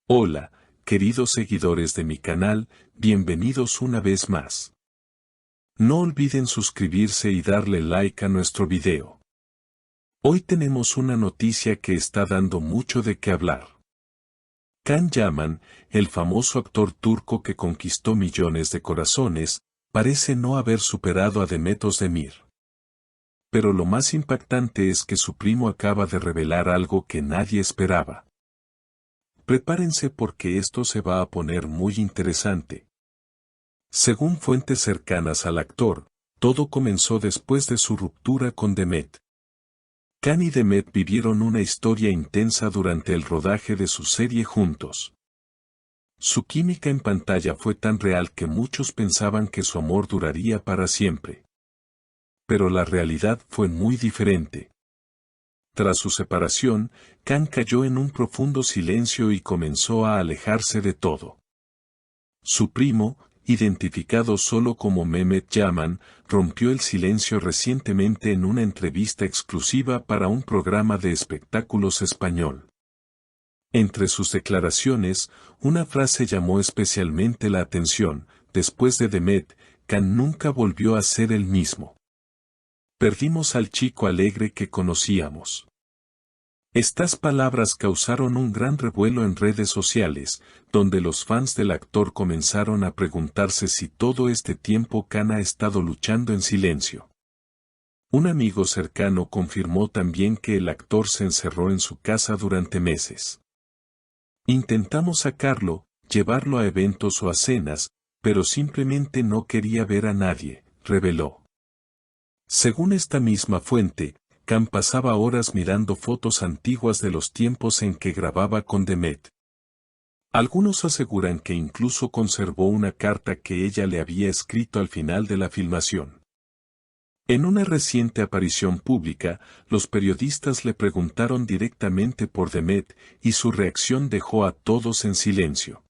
Hola, queridos seguidores de mi canal, bienvenidos una vez más. No olviden suscribirse y darle like a nuestro video. Hoy tenemos una noticia que está dando mucho de qué hablar. Can Yaman, el famoso actor turco que conquistó millones de corazones, parece no haber superado a Demet Özdemir. Pero lo más impactante es que su primo acaba de revelar algo que nadie esperaba. Prepárense porque esto se va a poner muy interesante. Según fuentes cercanas al actor, todo comenzó después de su ruptura con Demet. Can y Demet vivieron una historia intensa durante el rodaje de su serie juntos. Su química en pantalla fue tan real que muchos pensaban que su amor duraría para siempre. Pero la realidad fue muy diferente. Tras su separación, Can cayó en un profundo silencio y comenzó a alejarse de todo. Su primo, identificado solo como Mehmet Yaman, rompió el silencio recientemente en una entrevista exclusiva para un programa de espectáculos español. Entre sus declaraciones, una frase llamó especialmente la atención: después de Demet, Can nunca volvió a ser el mismo. Perdimos al chico alegre que conocíamos. Estas palabras causaron un gran revuelo en redes sociales, donde los fans del actor comenzaron a preguntarse si todo este tiempo Can ha estado luchando en silencio. Un amigo cercano confirmó también que el actor se encerró en su casa durante meses. Intentamos sacarlo, llevarlo a eventos o a cenas, pero simplemente no quería ver a nadie, reveló. Según esta misma fuente, Can pasaba horas mirando fotos antiguas de los tiempos en que grababa con Demet. Algunos aseguran que incluso conservó una carta que ella le había escrito al final de la filmación. En una reciente aparición pública, los periodistas le preguntaron directamente por Demet y su reacción dejó a todos en silencio.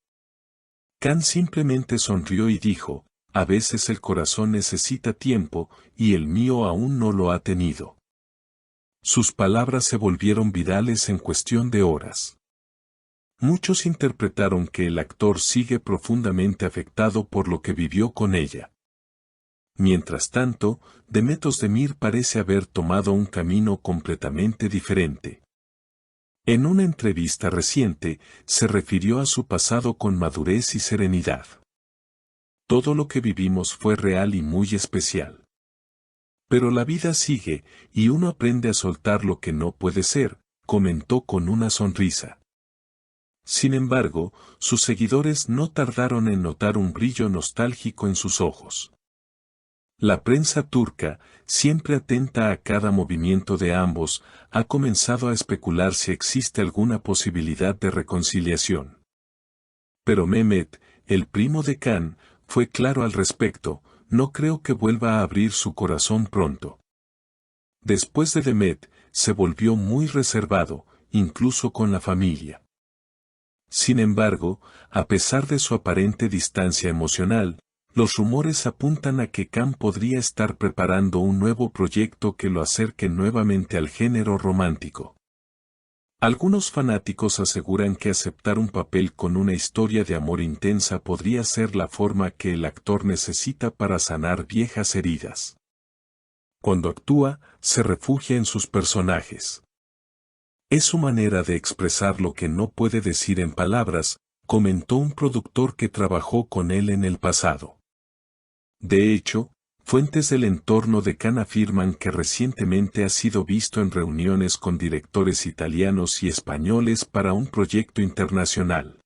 Can simplemente sonrió y dijo: a veces el corazón necesita tiempo, y el mío aún no lo ha tenido. Sus palabras se volvieron virales en cuestión de horas. Muchos interpretaron que el actor sigue profundamente afectado por lo que vivió con ella. Mientras tanto, Demet Özdemir parece haber tomado un camino completamente diferente. En una entrevista reciente, se refirió a su pasado con madurez y serenidad. Todo lo que vivimos fue real y muy especial. Pero la vida sigue, y uno aprende a soltar lo que no puede ser, comentó con una sonrisa. Sin embargo, sus seguidores no tardaron en notar un brillo nostálgico en sus ojos. La prensa turca, siempre atenta a cada movimiento de ambos, ha comenzado a especular si existe alguna posibilidad de reconciliación. Pero Mehmet, el primo de Can, fue claro al respecto: no creo que vuelva a abrir su corazón pronto. Después de Demet, se volvió muy reservado, incluso con la familia. Sin embargo, a pesar de su aparente distancia emocional, los rumores apuntan a que Can podría estar preparando un nuevo proyecto que lo acerque nuevamente al género romántico. Algunos fanáticos aseguran que aceptar un papel con una historia de amor intensa podría ser la forma que el actor necesita para sanar viejas heridas. Cuando actúa, se refugia en sus personajes. Es su manera de expresar lo que no puede decir en palabras, comentó un productor que trabajó con él en el pasado. De hecho, fuentes del entorno de Can afirman que recientemente ha sido visto en reuniones con directores italianos y españoles para un proyecto internacional.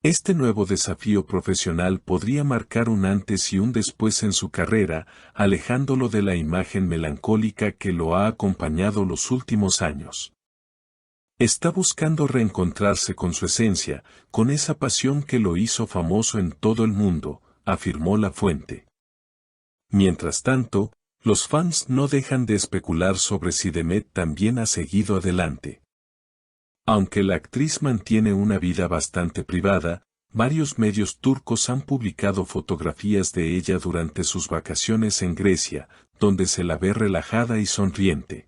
Este nuevo desafío profesional podría marcar un antes y un después en su carrera, alejándolo de la imagen melancólica que lo ha acompañado los últimos años. Está buscando reencontrarse con su esencia, con esa pasión que lo hizo famoso en todo el mundo, afirmó la fuente. Mientras tanto, los fans no dejan de especular sobre si Demet también ha seguido adelante. Aunque la actriz mantiene una vida bastante privada, varios medios turcos han publicado fotografías de ella durante sus vacaciones en Grecia, donde se la ve relajada y sonriente.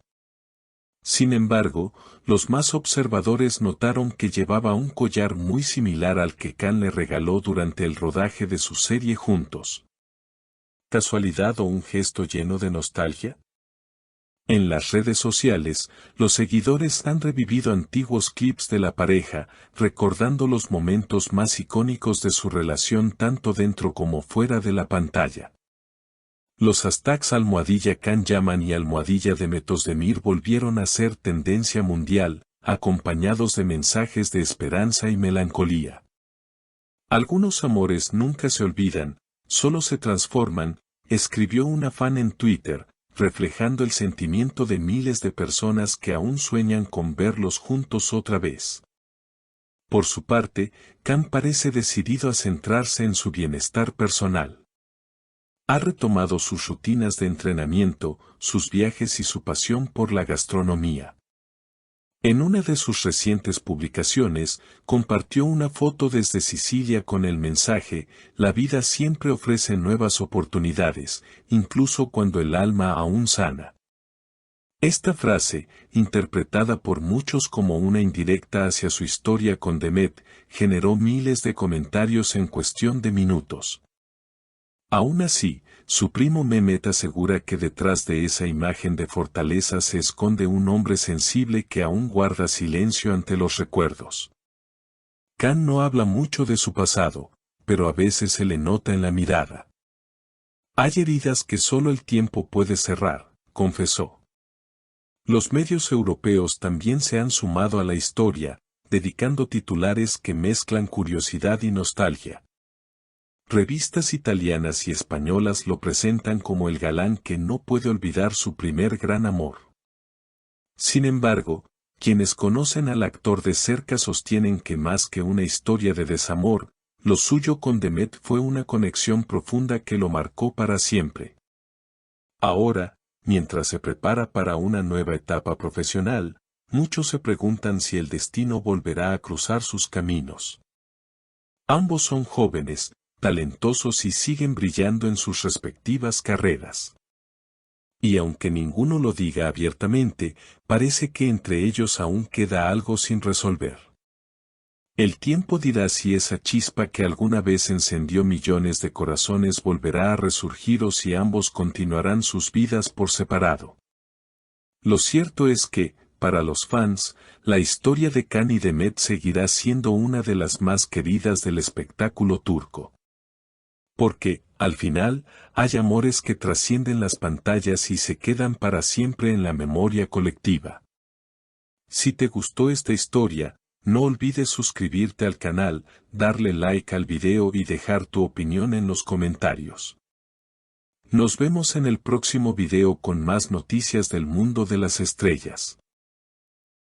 Sin embargo, los más observadores notaron que llevaba un collar muy similar al que Can le regaló durante el rodaje de su serie juntos. ¿Casualidad o un gesto lleno de nostalgia? En las redes sociales, los seguidores han revivido antiguos clips de la pareja, recordando los momentos más icónicos de su relación tanto dentro como fuera de la pantalla. Los hashtags #CanYaman y #DemetOsdemir volvieron a ser tendencia mundial, acompañados de mensajes de esperanza y melancolía. Algunos amores nunca se olvidan, solo se transforman, escribió una fan en Twitter, reflejando el sentimiento de miles de personas que aún sueñan con verlos juntos otra vez. Por su parte, Can parece decidido a centrarse en su bienestar personal. Ha retomado sus rutinas de entrenamiento, sus viajes y su pasión por la gastronomía. En una de sus recientes publicaciones, compartió una foto desde Sicilia con el mensaje: "La vida siempre ofrece nuevas oportunidades, incluso cuando el alma aún sana". Esta frase, interpretada por muchos como una indirecta hacia su historia con Demet, generó miles de comentarios en cuestión de minutos. Aún así, su primo Mehmet asegura que detrás de esa imagen de fortaleza se esconde un hombre sensible que aún guarda silencio ante los recuerdos. Can no habla mucho de su pasado, pero a veces se le nota en la mirada. Hay heridas que solo el tiempo puede cerrar, confesó. Los medios europeos también se han sumado a la historia, dedicando titulares que mezclan curiosidad y nostalgia. Revistas italianas y españolas lo presentan como el galán que no puede olvidar su primer gran amor. Sin embargo, quienes conocen al actor de cerca sostienen que más que una historia de desamor, lo suyo con Demet fue una conexión profunda que lo marcó para siempre. Ahora, mientras se prepara para una nueva etapa profesional, muchos se preguntan si el destino volverá a cruzar sus caminos. Ambos son jóvenes, talentosos y siguen brillando en sus respectivas carreras. Y aunque ninguno lo diga abiertamente, parece que entre ellos aún queda algo sin resolver. El tiempo dirá si esa chispa que alguna vez encendió millones de corazones volverá a resurgir o si ambos continuarán sus vidas por separado. Lo cierto es que, para los fans, la historia de Can y Demet seguirá siendo una de las más queridas del espectáculo turco. Porque, al final, hay amores que trascienden las pantallas y se quedan para siempre en la memoria colectiva. Si te gustó esta historia, no olvides suscribirte al canal, darle like al video y dejar tu opinión en los comentarios. Nos vemos en el próximo video con más noticias del mundo de las estrellas.